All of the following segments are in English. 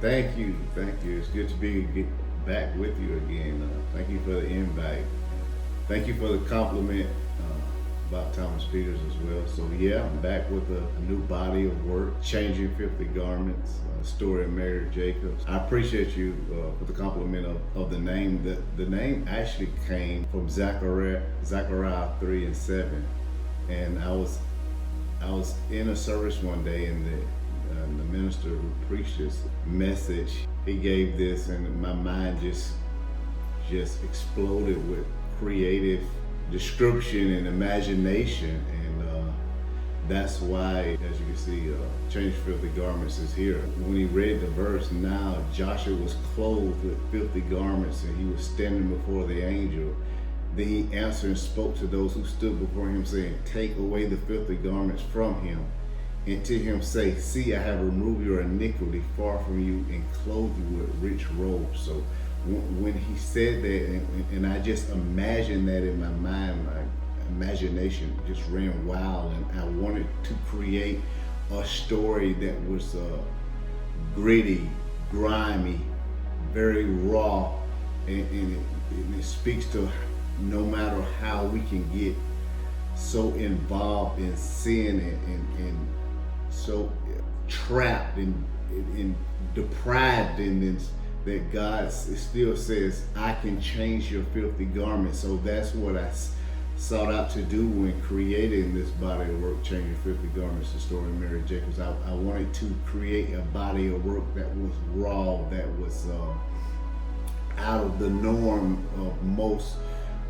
Thank you, thank you. It's good to get back with you again. Thank you for the invite. Thank you for the compliment about Thomas Peters as well. So yeah, I'm back with a new body of work, Changing Filthy Garments, story of Mary Jacobs. I appreciate you for the compliment of the name. The name actually came from Zechariah 3:7, and I was in a service one day, and the minister who preached this message, he gave this, and my mind just exploded with creative description and imagination, and that's why, as you can see, Change Filthy Garments is here. When he read the verse, now Joshua was clothed with filthy garments, and he was standing before the angel. Then he answered and spoke to those who stood before him, saying, take away the filthy garments from him. And to him say, see, I have removed your iniquity far from you and clothed you with rich robes. So when he said that, and I just imagined that in my mind, my imagination just ran wild, and I wanted to create a story that was gritty, grimy, very raw, and it speaks to no matter how we can get so involved in sin and so trapped and deprived in this, that God still says, I can change your filthy garments. So that's what I sought out to do when creating this body of work, Changing Filthy Garments, the story of Mary Jacobs. I wanted to create a body of work that was raw, that was out of the norm of most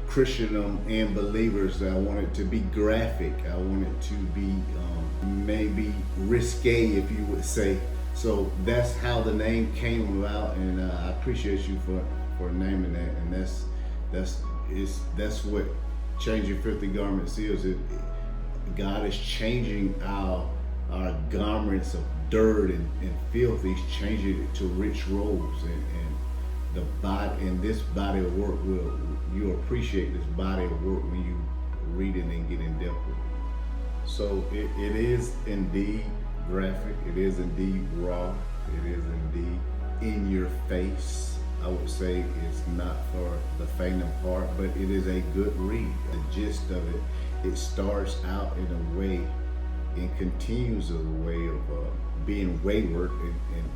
Christendom and believers. I wanted to be graphic. I wanted to be maybe risque, if you would say. So that's how the name came about, and I appreciate you for naming that. And that's what Changing Filthy Garments is. God is changing our garments of dirt and filth. He's changing it to rich robes, and the body, and this body of work you'll appreciate this body of work when you read it and get in depth with it. So it is indeed graphic, it is indeed raw, it is indeed in your face. I would say it's not for the faint of heart, but it is a good read. The gist of it, it starts out in a way and continues in a way of being wayward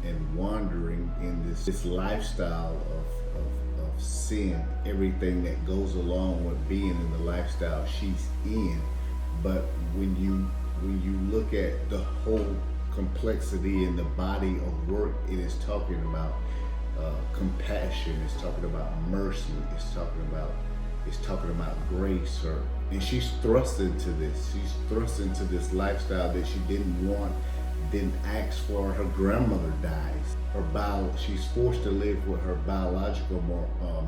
and wandering in this lifestyle of sin, everything that goes along with being in the lifestyle she's in. But when you look at the whole complexity in the body of work, it is talking about compassion, it's talking about mercy, it's talking about grace. And she's thrust into this. She's thrust into this lifestyle that she didn't want, didn't ask for. Her grandmother dies. She's forced to live with her biological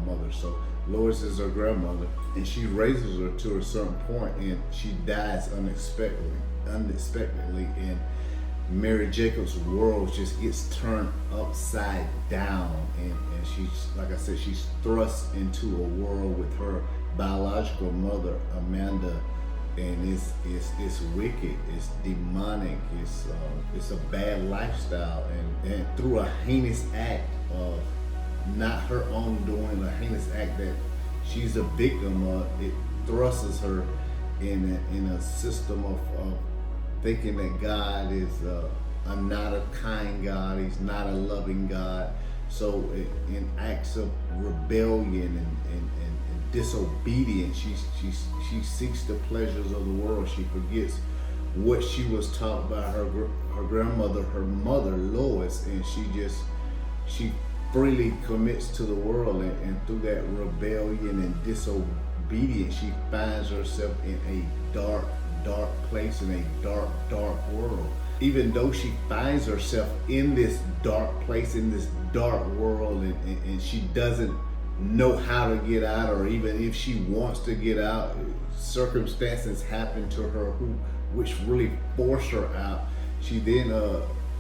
mother. So Lois is her grandmother, and she raises her to a certain point, and she dies unexpectedly, and Mary Jacobs' world just gets turned upside down, and she's, like I said, she's thrust into a world with her biological mother, Amanda, and it's wicked, it's demonic, it's a bad lifestyle, and through a heinous act of not her own doing, a heinous act that she's a victim of, it thrusts her in a system of thinking that God is not a kind God, he's not a loving God. So in acts of rebellion and disobedience, she seeks the pleasures of the world. She forgets what she was taught by her grandmother, her mother Lois, and she freely commits to the world, and through that rebellion and disobedience, she finds herself in a dark place, in a dark world. Even though she finds herself in this dark place, in this dark world, and she doesn't know how to get out, or even if she wants to get out, circumstances happen to her which really force her out. She then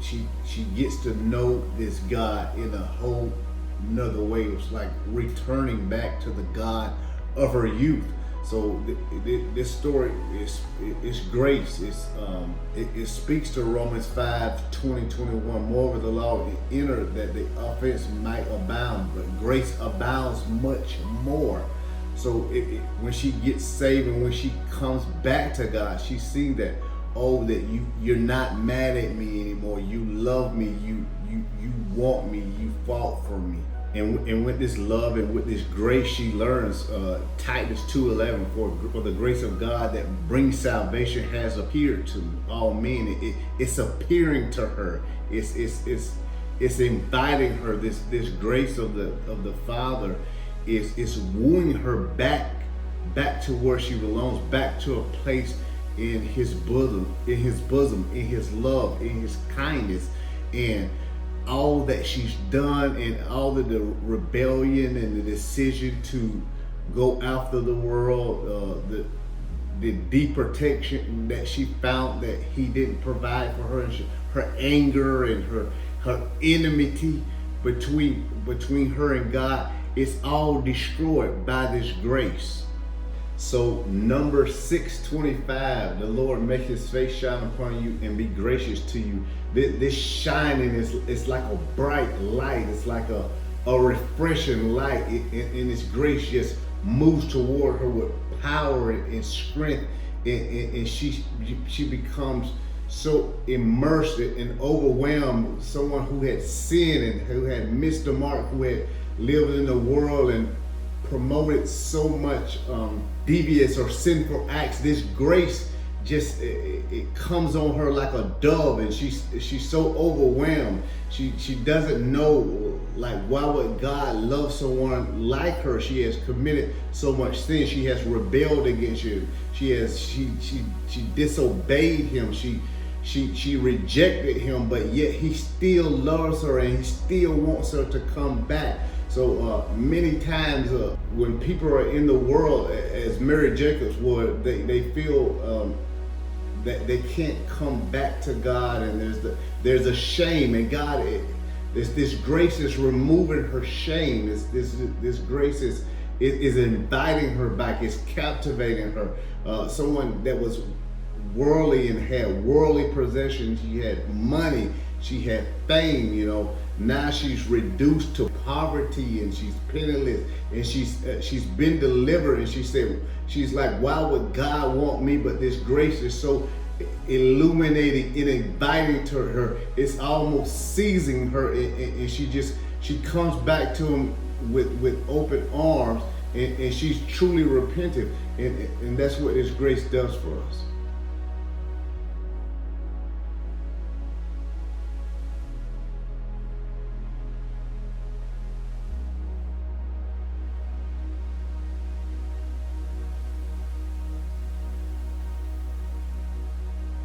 she gets to know this God in a whole another way. It's like returning back to the God of her youth. So this story is grace. It speaks to Romans 5:20-21. Moreover, the law entered that the offense might abound, but grace abounds much more. So when she gets saved and when she comes back to God, she sees that, oh, that you're not mad at me anymore. You love me. You want me. You fought for me. And with this love and with this grace, she learns Titus 2:11, for the grace of God that brings salvation has appeared to all men. It's appearing to her. It's inviting her. This grace of the Father is wooing her back to where she belongs, back to a place in His bosom, in His love, in His kindness, and all that she's done, and all of the rebellion and the decision to go after the world, the deep protection that she found that He didn't provide for her, and her anger and her enmity between her and God, it's all destroyed by this grace. So Numbers 6:25, the Lord make His face shine upon you and be gracious to you. This shining is like a bright light. It's like a refreshing light. And His grace just moves toward her with power and strength. And she becomes so immersed and overwhelmed. Someone who had sinned and who had missed the mark, who had lived in the world and promoted so much devious or sinful acts. This grace just it comes on her like a dove, and she's so overwhelmed. She doesn't know, like, why would God love someone like her? She has committed so much sin. She has rebelled against you. She disobeyed Him. She rejected Him, but yet He still loves her and He still wants her to come back. So many times when people are in the world, as Mary Jacobs would, they feel that they can't come back to God, and there's a shame, and God, this grace is removing her shame. This grace is inviting her back. It's captivating her. Someone that was worldly and had worldly possessions. She had money. She had fame. Now she's reduced to poverty, and she's penniless, and she's been delivered. And she's like, why would God want me? But this grace is so illuminating and inviting to her. It's almost seizing her, and she comes back to Him with open arms, and she's truly repentant, and that's what this grace does for us.